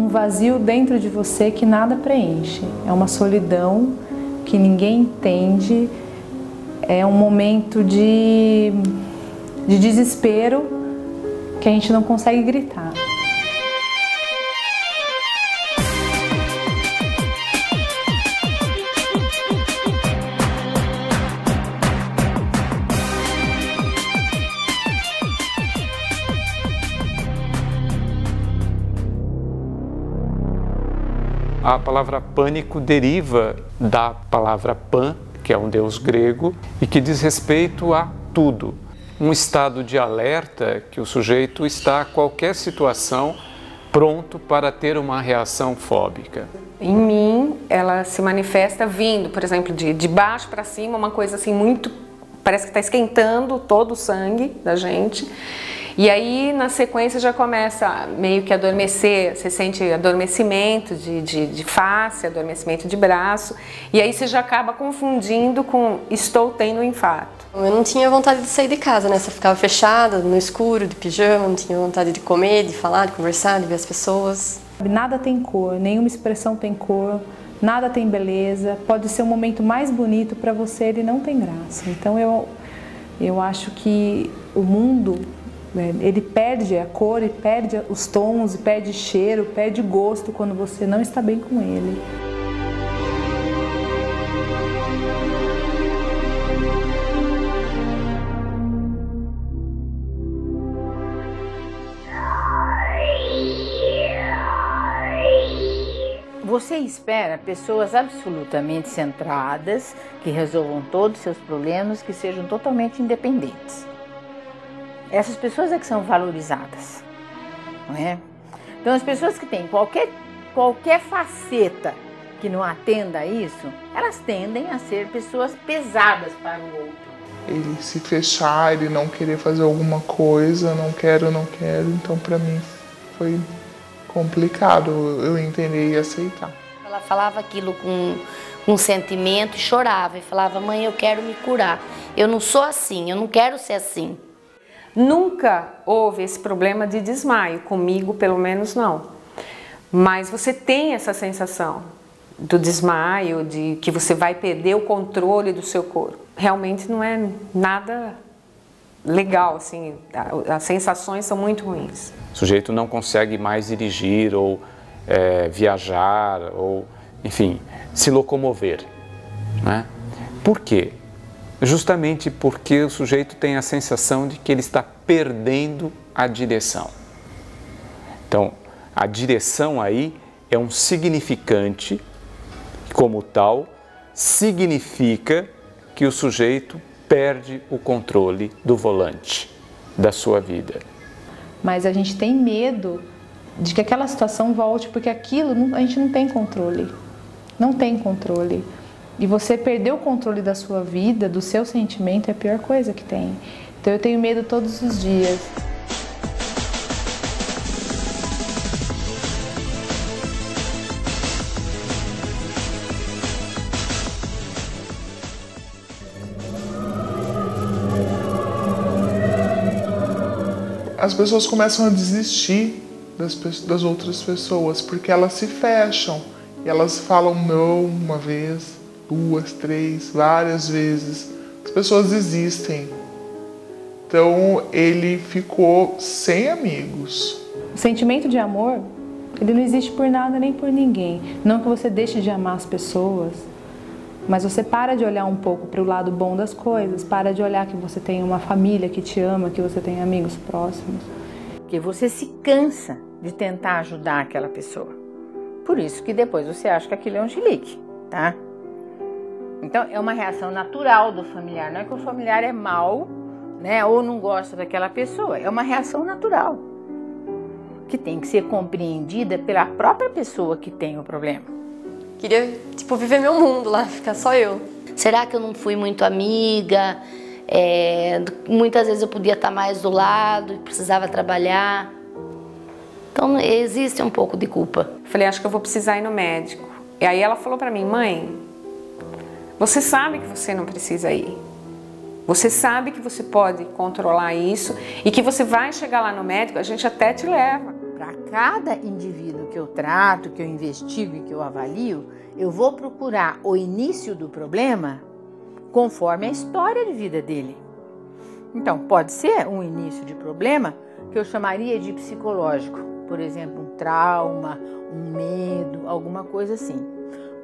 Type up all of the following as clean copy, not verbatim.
um vazio dentro de você que nada preenche. É uma solidão que ninguém entende. É um momento de desespero que a gente não consegue gritar. A palavra pânico deriva da palavra pan, que é um deus grego, e que diz respeito a tudo. Um estado de alerta que o sujeito está a qualquer situação pronto para ter uma reação fóbica. Em mim, ela se manifesta vindo, por exemplo, de baixo para cima, uma coisa assim muito... Parece que está esquentando todo o sangue da gente. E aí, na sequência, já começa meio que a adormecer, você sente adormecimento de face, adormecimento de braço, e aí você já acaba confundindo com estou tendo um infarto. Eu não tinha vontade de sair de casa, né? Você ficava fechada, no escuro, de pijama, não tinha vontade de comer, de falar, de conversar, de ver as pessoas. Nada tem cor, nenhuma expressão tem cor, nada tem beleza. Pode ser o momento mais bonito para você, ele não tem graça. Então eu acho que o mundo... ele perde a cor, e perde os tons, e perde cheiro, perde gosto quando você não está bem com ele. Você espera pessoas absolutamente centradas, que resolvam todos os seus problemas, que sejam totalmente independentes. Essas pessoas é que são valorizadas, não é? Então as pessoas que têm qualquer faceta que não atenda a isso, elas tendem a ser pessoas pesadas para o outro. Ele se fechar, ele não querer fazer alguma coisa, não quero, então para mim foi complicado eu entender e aceitar. Ela falava aquilo com um sentimento e chorava e falava: mãe, eu quero me curar, eu não sou assim, eu não quero ser assim. Nunca houve esse problema de desmaio, comigo pelo menos não. Mas você tem essa sensação do desmaio, de que você vai perder o controle do seu corpo. Realmente não é nada legal, assim, as sensações são muito ruins. O sujeito não consegue mais dirigir ou viajar ou, enfim, se locomover, né? Por quê? Justamente porque o sujeito tem a sensação de que ele está perdendo a direção. Então, a direção aí é um significante, como tal, significa que o sujeito perde o controle do volante da sua vida. Mas a gente tem medo de que aquela situação volte, porque aquilo a gente não tem controle. Não tem controle. E você perder o controle da sua vida, do seu sentimento, é a pior coisa que tem. Então eu tenho medo todos os dias. As pessoas começam a desistir das outras pessoas, porque elas se fecham. E elas falam não uma vez, duas, três, várias vezes. As pessoas desistem. Então ele ficou sem amigos. O sentimento de amor, ele não existe por nada nem por ninguém. Não que você deixe de amar as pessoas, mas você para de olhar um pouco para o lado bom das coisas. Para de olhar que você tem uma família que te ama, que você tem amigos próximos. Porque você se cansa de tentar ajudar aquela pessoa. Por isso que depois você acha que aquilo é um chilique, tá? Então é uma reação natural do familiar, não é que o familiar é mau, né, ou não gosta daquela pessoa, é uma reação natural, que tem que ser compreendida pela própria pessoa que tem o problema. Queria, viver meu mundo lá, ficar só eu. Será que eu não fui muito amiga? Muitas vezes eu podia estar mais do lado e precisava trabalhar. Então existe um pouco de culpa. Falei, acho que eu vou precisar ir no médico. E aí ela falou pra mim: mãe, você sabe que você não precisa ir. Você sabe que você pode controlar isso e que você vai chegar lá no médico, a gente até te leva. para cada indivíduo que eu trato, que eu investigo e que eu avalio, eu vou procurar o início do problema conforme a história de vida dele. Então, pode ser um início de problema que eu chamaria de psicológico, por exemplo, um trauma, um medo, alguma coisa assim.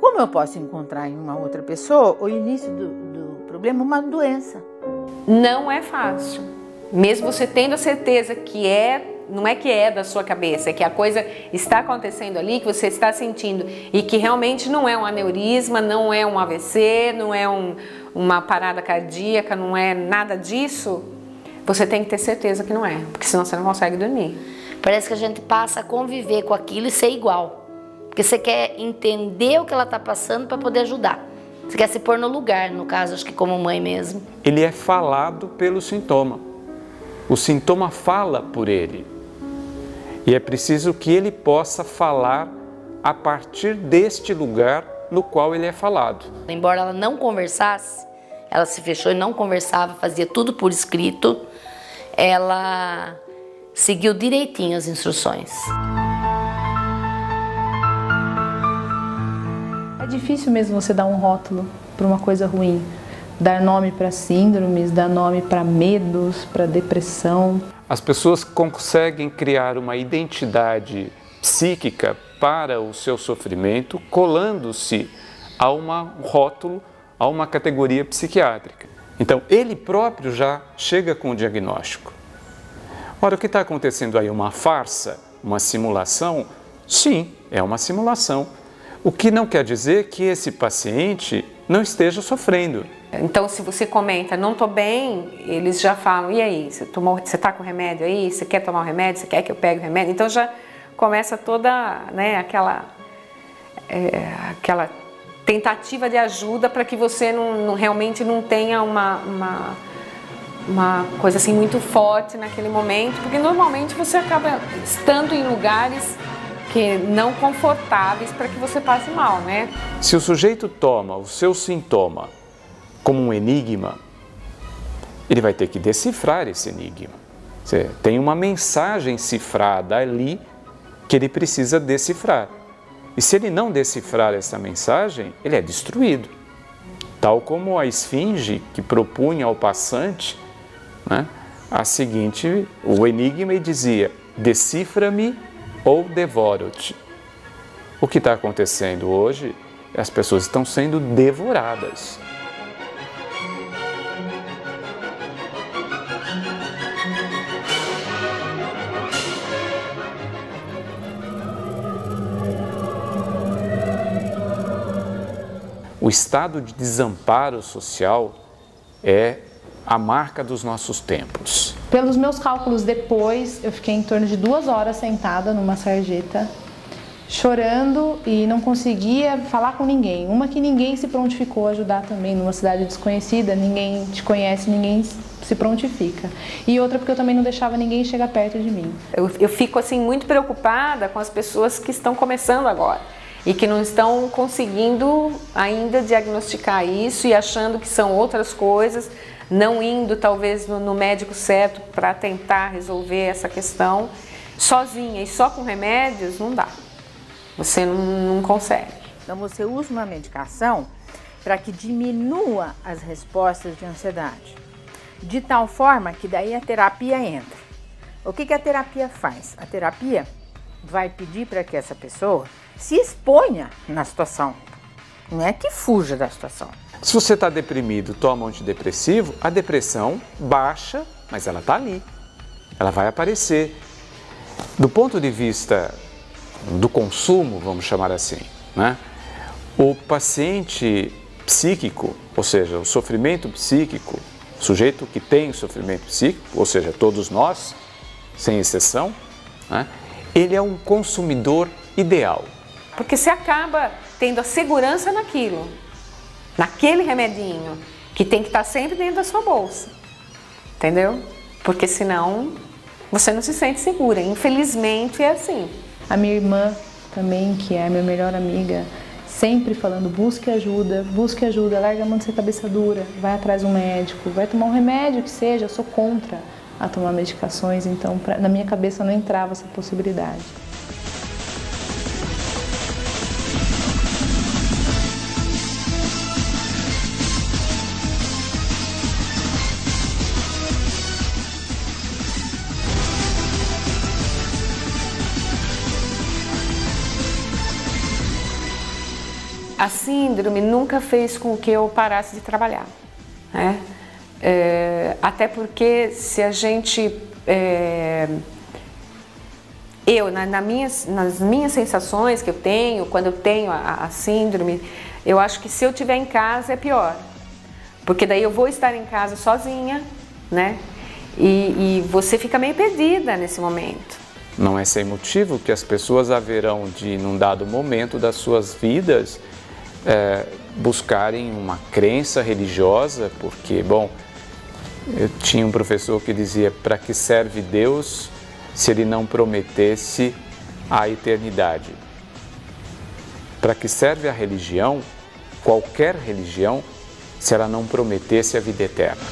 Como eu posso encontrar em uma outra pessoa o início do problema, uma doença? Não é fácil. Mesmo você tendo a certeza que não é que é da sua cabeça, é que a coisa está acontecendo ali, que você está sentindo e que realmente não é um aneurisma, não é um AVC, não é uma parada cardíaca, não é nada disso, você tem que ter certeza que não é, porque senão você não consegue dormir. Parece que a gente passa a conviver com aquilo e ser igual, porque você quer entender o que ela está passando para poder ajudar. Você quer se pôr no lugar, no caso, acho que como mãe mesmo. Ele é falado pelo sintoma. O sintoma fala por ele. E é preciso que ele possa falar a partir deste lugar no qual ele é falado. Embora ela não conversasse, ela se fechou e não conversava, fazia tudo por escrito, ela seguiu direitinho as instruções. É difícil mesmo você dar um rótulo para uma coisa ruim. Dar nome para síndromes, dar nome para medos, para depressão. As pessoas conseguem criar uma identidade psíquica para o seu sofrimento, colando-se a um rótulo, a uma categoria psiquiátrica. Então, ele próprio já chega com o diagnóstico. Ora, o que está acontecendo aí? Uma farsa? Uma simulação? Sim, é uma simulação. O que não quer dizer que esse paciente não esteja sofrendo. Então, se você comenta, não estou bem, eles já falam, e aí, você está com remédio aí? Você quer tomar o remédio? Você quer que eu pegue o remédio? Então já começa toda, né, aquela tentativa de ajuda para que você realmente não tenha uma coisa assim muito forte naquele momento, porque normalmente você acaba estando em lugares que não confortáveis para que você passe mal, né? Se o sujeito toma o seu sintoma como um enigma, ele vai ter que decifrar esse enigma. Tem uma mensagem cifrada ali que ele precisa decifrar. E se ele não decifrar essa mensagem, ele é destruído. Tal como a esfinge que propunha ao passante, né, o enigma, e dizia: decifra-me ou devoro-te. O que está acontecendo hoje? As pessoas estão sendo devoradas. O estado de desamparo social é a marca dos nossos tempos. Pelos meus cálculos depois, eu fiquei em torno de 2 horas sentada numa sarjeta, chorando e não conseguia falar com ninguém. Uma que ninguém se prontificou a ajudar também, numa cidade desconhecida, ninguém te conhece, ninguém se prontifica. E outra porque eu também não deixava ninguém chegar perto de mim. Eu fico assim muito preocupada com as pessoas que estão começando agora e que não estão conseguindo ainda diagnosticar isso e achando que são outras coisas, não indo talvez no médico certo para tentar resolver essa questão. Sozinha e só com remédios não dá, você não consegue. Então você usa uma medicação para que diminua as respostas de ansiedade, de tal forma que daí a terapia entra. O que a terapia faz? A terapia vai pedir para que essa pessoa se exponha na situação, não é que fuja da situação. Se você está deprimido, toma um antidepressivo, a depressão baixa, mas ela está ali, ela vai aparecer. Do ponto de vista do consumo, vamos chamar assim, né? O paciente psíquico, ou seja, o sofrimento psíquico, o sujeito que tem sofrimento psíquico, ou seja, todos nós, sem exceção, né? Ele é um consumidor ideal. Porque você acaba tendo a segurança naquilo, naquele remedinho, que tem que estar sempre dentro da sua bolsa, entendeu? Porque senão você não se sente segura, infelizmente é assim. A minha irmã também, que é a minha melhor amiga, sempre falando: busque ajuda, larga a mão de ser cabeça dura, vai atrás de um médico, vai tomar um remédio que seja, eu sou contra. a tomar medicações, então na minha cabeça não entrava essa possibilidade. A síndrome nunca fez com que eu parasse de trabalhar, né? Até porque se a gente... nas minhas sensações que eu tenho, quando eu tenho a síndrome, eu acho que se eu estiver em casa é pior. Porque daí eu vou estar em casa sozinha, né? E você fica meio perdida nesse momento. Não é sem motivo que as pessoas haverão de, num dado momento das suas vidas, buscarem uma crença religiosa, porque, bom, eu tinha um professor que dizia: para que serve Deus se ele não prometesse a eternidade? Para que serve a religião, qualquer religião, se ela não prometesse a vida eterna?